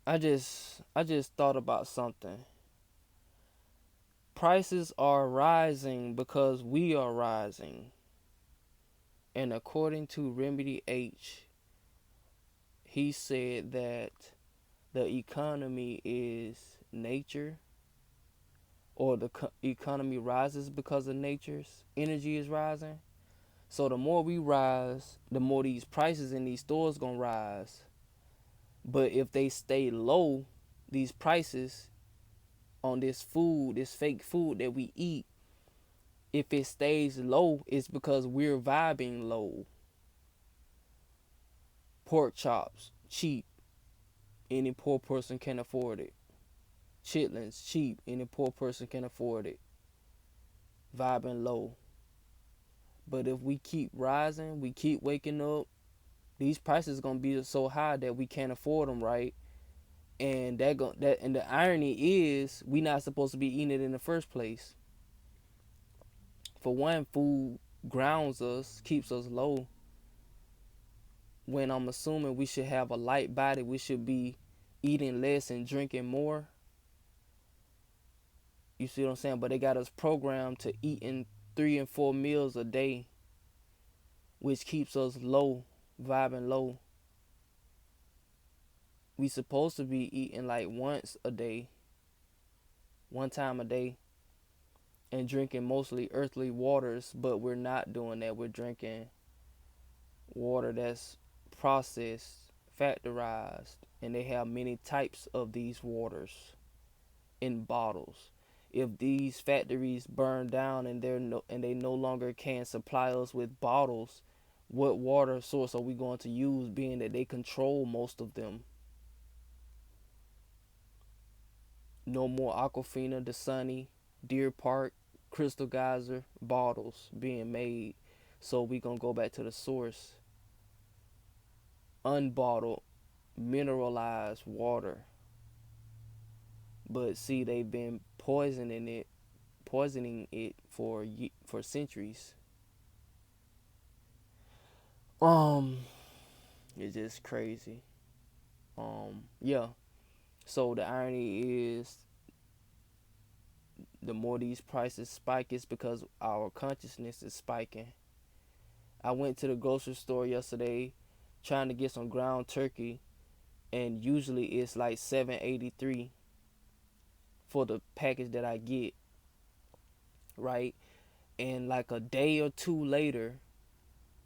I just thought about something. Prices are rising because we are rising. And according to Remedy H, he said that the economy is nature, or the economy rises because of nature's energy is rising. So the more we rise, the more these prices in these stores gonna rise. But if they stay low, these prices on this food, this fake food that we eat, if it stays low, it's because we're vibing low. Pork chops, cheap. Any poor person can afford it. Chitlins, cheap. Any poor person can afford it. Vibing low. But if we keep rising, we keep waking up, these prices gonna be so high that we can't afford them, right? And and the irony is we not supposed to be eating it in the first place. For one, food grounds us, keeps us low. When I'm assuming we should have a light body, we should be eating less and drinking more. You see what I'm saying? But they got us programmed to eating 3 and 4 meals a day, which keeps us low, vibing low. We supposed to be eating like once a day, one time a day, and drinking mostly earthly waters, but we're not doing that. We're drinking water that's processed, factorized, and they have many types of these waters in bottles. If these factories burn down and they no longer can supply us with bottles, what water source are we going to use, being that they control most of them? No more Aquafina, Dasani, Deer Park, Crystal Geyser bottles being made. So we gonna go back to the source. Unbottled, mineralized water. But see, they've been poisoning it for centuries. Um, it's just crazy. Yeah. So the irony is, the more these prices spike, it's because our consciousness is spiking. I went to the grocery store yesterday trying to get some ground turkey, and usually it's like 7.83 for the package that I get, right? And like a day or two later,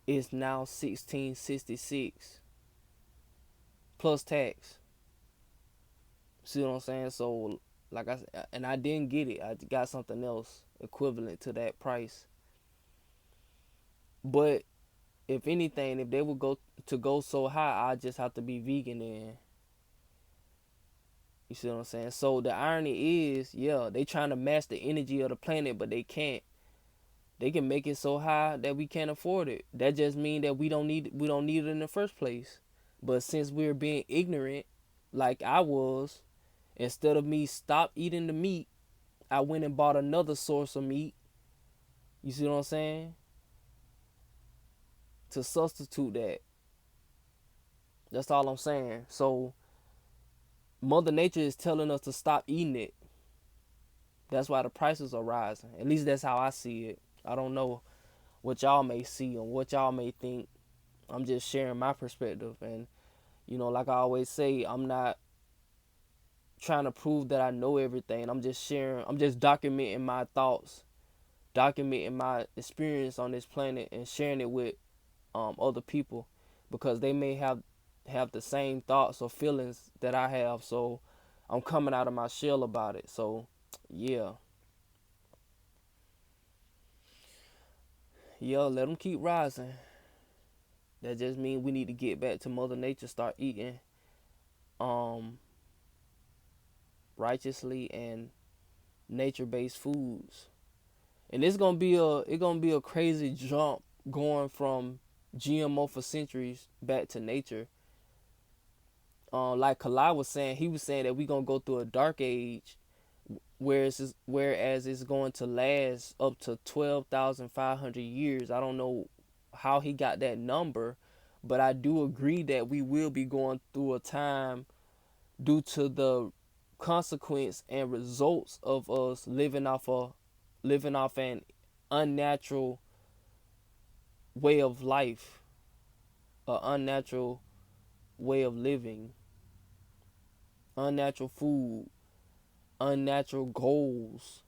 it's now 16.66 plus tax. See what I'm saying? So like I said, and I didn't get it. I got something else equivalent to that price. But if anything, if they would go so high, I just have to be vegan then. You see what I'm saying? So the irony is, yeah, they trying to match the energy of the planet, but they can't. They can make it so high that we can't afford it. That just means that we don't need it in the first place. But since we're being ignorant, like I was, instead of me stop eating the meat, I went and bought another source of meat. You see what I'm saying? To substitute that. That's all I'm saying. So Mother Nature is telling us to stop eating it. That's why the prices are rising. At least that's how I see it. I don't know what y'all may see or what y'all may think. I'm just sharing my perspective. And, like I always say, I'm not trying to prove that I know everything. I'm just sharing, I'm just documenting my thoughts, documenting my experience on this planet and sharing it with other people, because they may have the same thoughts or feelings that I have. So I'm coming out of my shell about it. So yeah, yeah, let them keep rising. That just means we need to get back to Mother Nature, start eating um righteously and nature-based foods. And it's gonna be a crazy jump going from GMO for centuries back to nature. Like Kalai was saying, he was saying that we gonna go through a dark age, whereas it's going to last up to 12,500 years. I don't know how he got that number, but I do agree that we will be going through a time due to the consequence and results of us living off an unnatural way of life, an unnatural way of living, unnatural food, unnatural goals.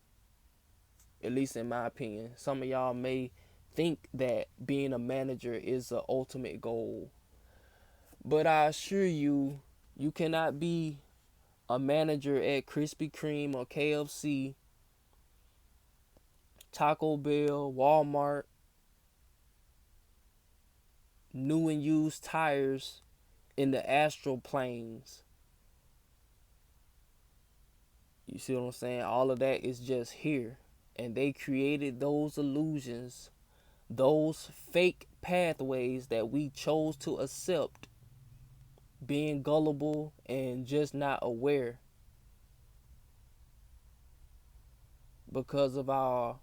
At least in my opinion, some of y'all may think that being a manager is the ultimate goal, but I assure you, you cannot be a manager at Krispy Kreme or KFC, Taco Bell, Walmart, new and used tires in the astral planes. You see what I'm saying? All of that is just here. And they created those illusions, those fake pathways that we chose to accept, being gullible and just not aware because of our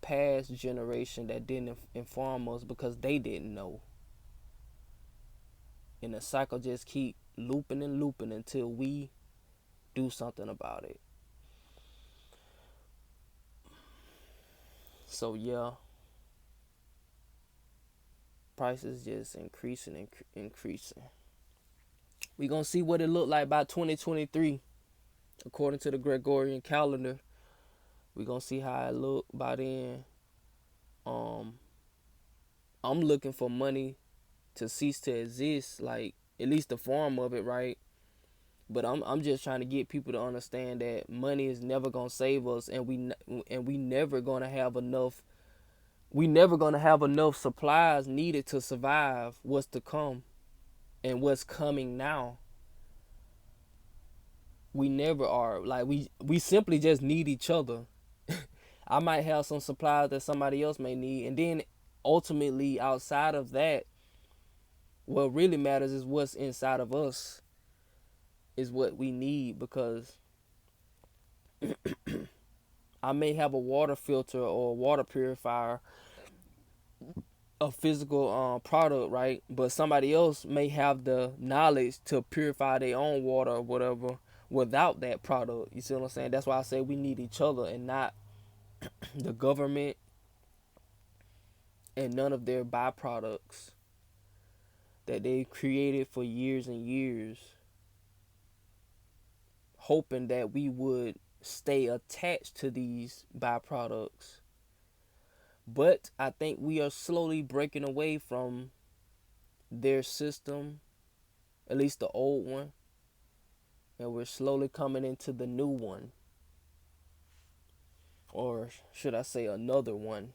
past generation that didn't inform us because they didn't know. And the cycle just keep looping and looping until we do something about it. So yeah, prices just increasing and increasing. We gonna see what it look like by 2023, according to the Gregorian calendar. We gonna see how it look by then. Um, I'm looking for money to cease to exist, like at least the form of it, right? But I'm just trying to get people to understand that money is never gonna save us, and we never gonna have enough. We never gonna have enough supplies needed to survive what's to come and what's coming now. We never are. Like we simply just need each other. I might have some supplies that somebody else may need, and then ultimately outside of that, what really matters is what's inside of us is what we need, because I may have a water filter or a water purifier, a physical product, right? But somebody else may have the knowledge to purify their own water or whatever without that product. You see what I'm saying? That's why I say we need each other and not the government and none of their byproducts that they created for years and years, hoping that we would stay attached to these byproducts. But I think we are slowly breaking away from their system, at least the old one, and we're slowly coming into the new one, or should I say another one,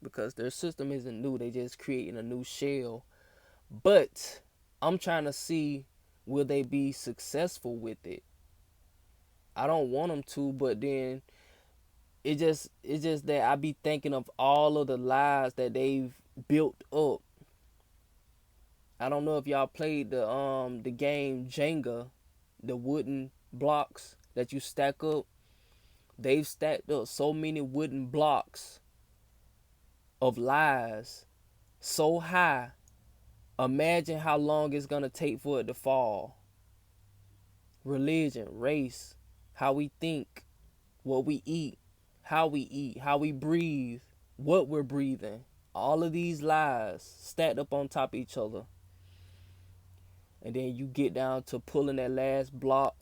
because their system isn't new, they just creating a new shell. But I'm trying to see, will they be successful with it? I don't want them to, but then it's just that I be thinking of all of the lies that they've built up. I don't know if y'all played the game Jenga, the wooden blocks that you stack up. They've stacked up so many wooden blocks of lies so high. Imagine how long it's gonna take for it to fall. Religion, race, how we think, what we eat, how we breathe, what we're breathing. All of these lies stacked up on top of each other. And then you get down to pulling that last block,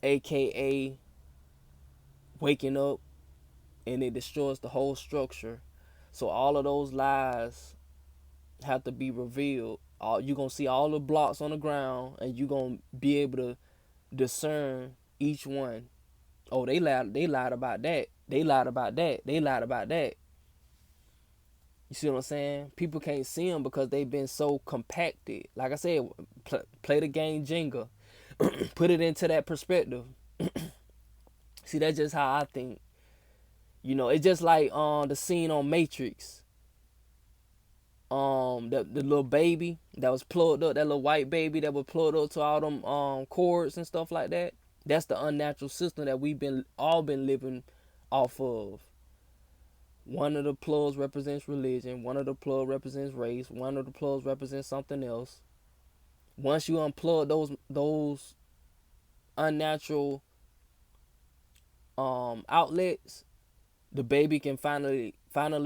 aka waking up, and it destroys the whole structure. So all of those lies have to be revealed. You're going to see all the blocks on the ground, and you're going to be able to discern each one. Oh, they lied about that. They lied about that. They lied about that. You see what I'm saying? People can't see them because they've been so compacted. Like I said, play the game Jenga. Put it into that perspective. See, that's just how I think. You know, it's just like the scene on Matrix. The little baby that was plugged up, that little white baby that was plugged up to all them cords and stuff like that. That's the unnatural system that we've been living off of. One of the plugs represents religion, one of the plugs represents race, one of the plugs represents something else. Once you unplug those unnatural outlets, the baby can finally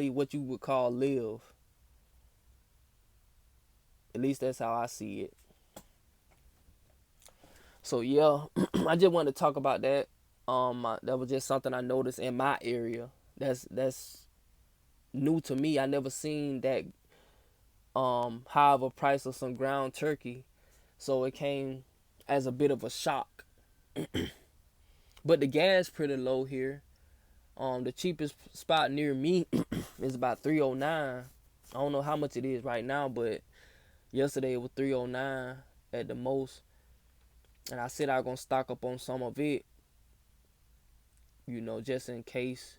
what you would call live. At least that's how I see it. So yeah, I just wanted to talk about that. That was just something I noticed in my area. That's new to me. I never seen that high of a price of some ground turkey, so it came as a bit of a shock. But the gas pretty low here. The cheapest spot near me is about 309. I don't know how much it is right now, but yesterday it was 309 at the most. And I said I was gonna stock up on some of it, just in case.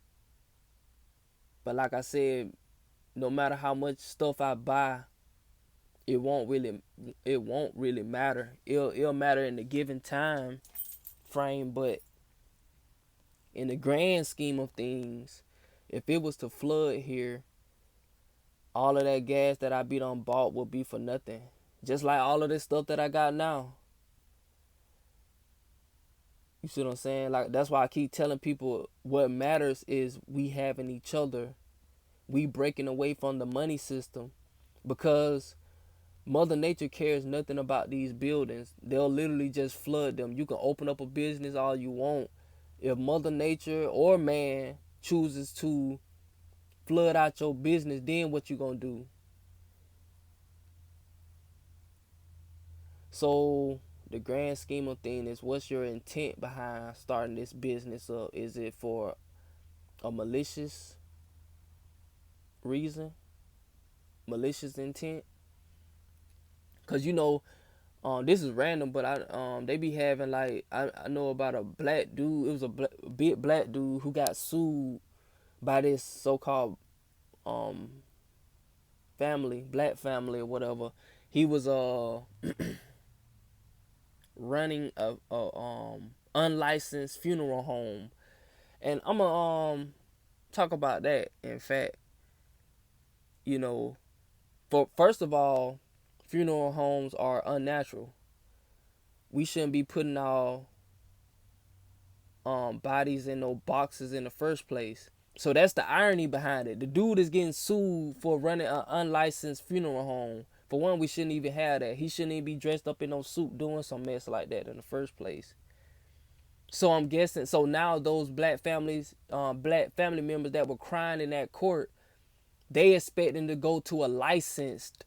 But like I said, no matter how much stuff I buy, it won't really matter. It'll matter in the given time frame, but in the grand scheme of things, if it was to flood here, all of that gas that I be done bought would be for nothing. Just like all of this stuff that I got now. You see what I'm saying? Like, that's why I keep telling people what matters is we having each other. We breaking away from the money system, because Mother Nature cares nothing about these buildings. They'll literally just flood them. You can open up a business all you want. If Mother Nature or man chooses to flood out your business, then what you gonna do? So the grand scheme of things is, what's your intent behind starting this business up? Is it for a malicious reason? Malicious intent? Cause this is random, but they be having, like, I know about a black dude. It was a big black dude who got sued by this so-called black family or whatever. He was running a unlicensed funeral home, and I'm gonna talk about that. In fact, for first of all, funeral homes are unnatural. We shouldn't be putting our bodies in no boxes in the first place. So that's the irony behind it. The dude is getting sued for running an unlicensed funeral home. For one, we shouldn't even have that. He shouldn't even be dressed up in no suit doing some mess like that in the first place. So I'm guessing. So now those black family members that were crying in that court, they expecting to go to a licensed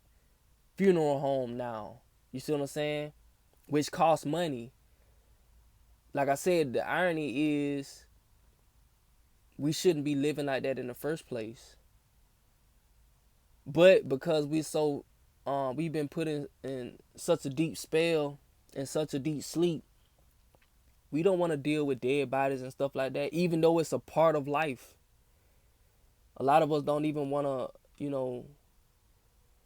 funeral home now. You see what I'm saying? Which costs money. Like I said, the irony is we shouldn't be living like that in the first place. But because we've been put in such a deep spell and such a deep sleep, we don't want to deal with dead bodies and stuff like that, even though it's a part of life. A lot of us don't even want to,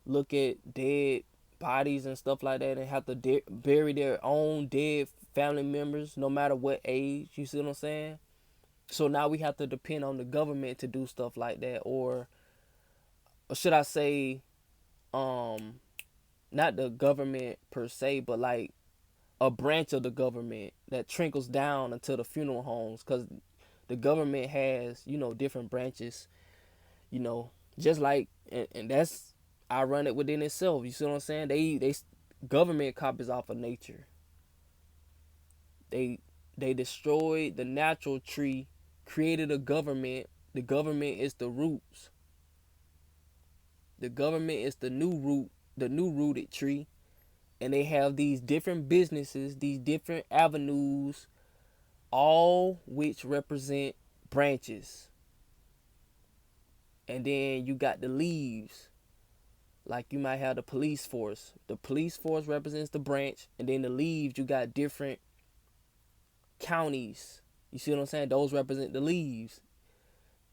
look at dead bodies and stuff like that and have to bury their own dead family members, no matter what age. You see what I'm saying? So now we have to depend on the government to do stuff like that, or should I say, not the government per se, but like a branch of the government that trickles down into the funeral homes, because the government has, different branches, just like, and that's ironic within itself. You see what I'm saying? They government copies off of nature. They destroyed the natural tree, created a government. The government is the roots. The government is the new root, the new rooted tree. And they have these different businesses, these different avenues, all which represent branches. And then you got the leaves. Like you might have the police force. The police force represents the branch. And then the leaves, you got different counties. You see what I'm saying? Those represent the leaves.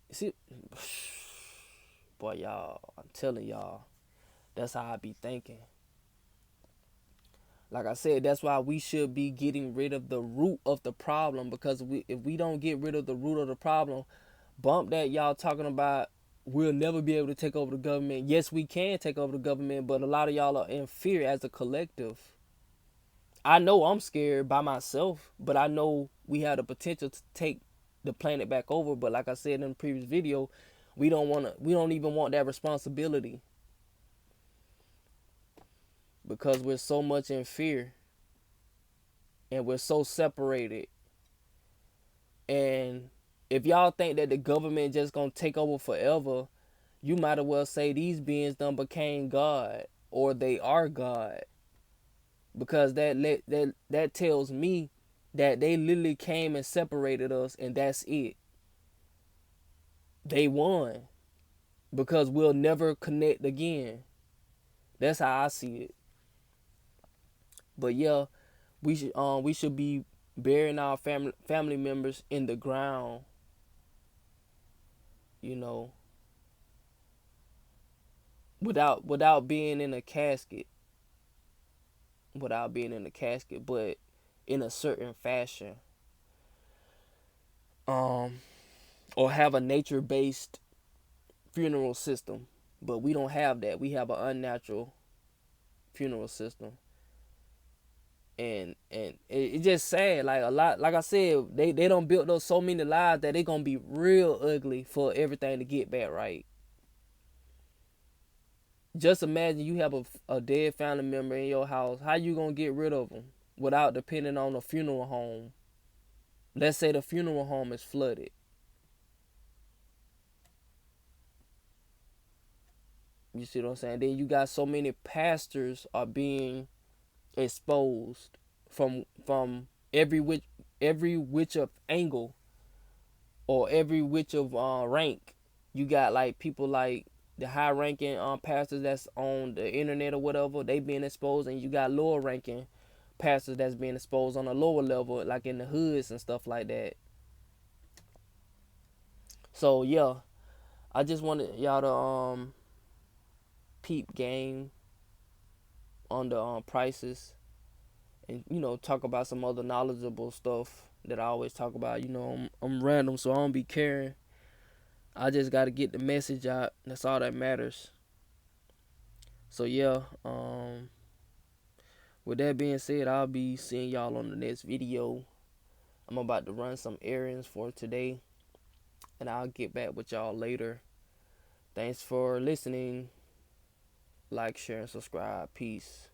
You see, boy, y'all, I'm telling y'all, that's how I be thinking. Like I said, that's why we should be getting rid of the root of the problem, because if we don't get rid of the root of the problem, bump that y'all talking about we'll never be able to take over the government. Yes, we can take over the government, but a lot of y'all are in fear as a collective. I know I'm scared by myself, but I know we have the potential to take the planet back over. But like I said in the previous video, we don't even want that responsibility because we're so much in fear and we're so separated. And if y'all think that the government just gonna take over forever, you might as well say these beings done became God or they are God, because that tells me that they literally came and separated us and that's it. They won because we'll never connect again. That's how I see it. But yeah, we should be burying our family members in the ground, you know, without being in a casket, but in a certain fashion. Um, or have a nature based funeral system, but we don't have that. We have an unnatural funeral system, and it just sad. Like a lot, like I said, they don't build up so many lives that they gonna be real ugly for everything to get back right. Just imagine you have a dead family member in your house. How you gonna get rid of them without depending on a funeral home? Let's say the funeral home is flooded. You see what I'm saying? Then you got so many pastors are being exposed from every which of angle or every which of rank. You got like people like the high ranking pastors that's on the internet or whatever, they being exposed, and you got lower ranking pastors that's being exposed on a lower level, like in the hoods and stuff like that. So yeah, I just wanted y'all to peep game on the prices, and talk about some other knowledgeable stuff that I always talk about. I'm random, so I don't be caring. I just got to get the message out. That's all that matters. So yeah, with that being said, I'll be seeing y'all on the next video. I'm about to run some errands for today, and I'll get back with y'all later. Thanks for listening. Like, share, and subscribe. Peace.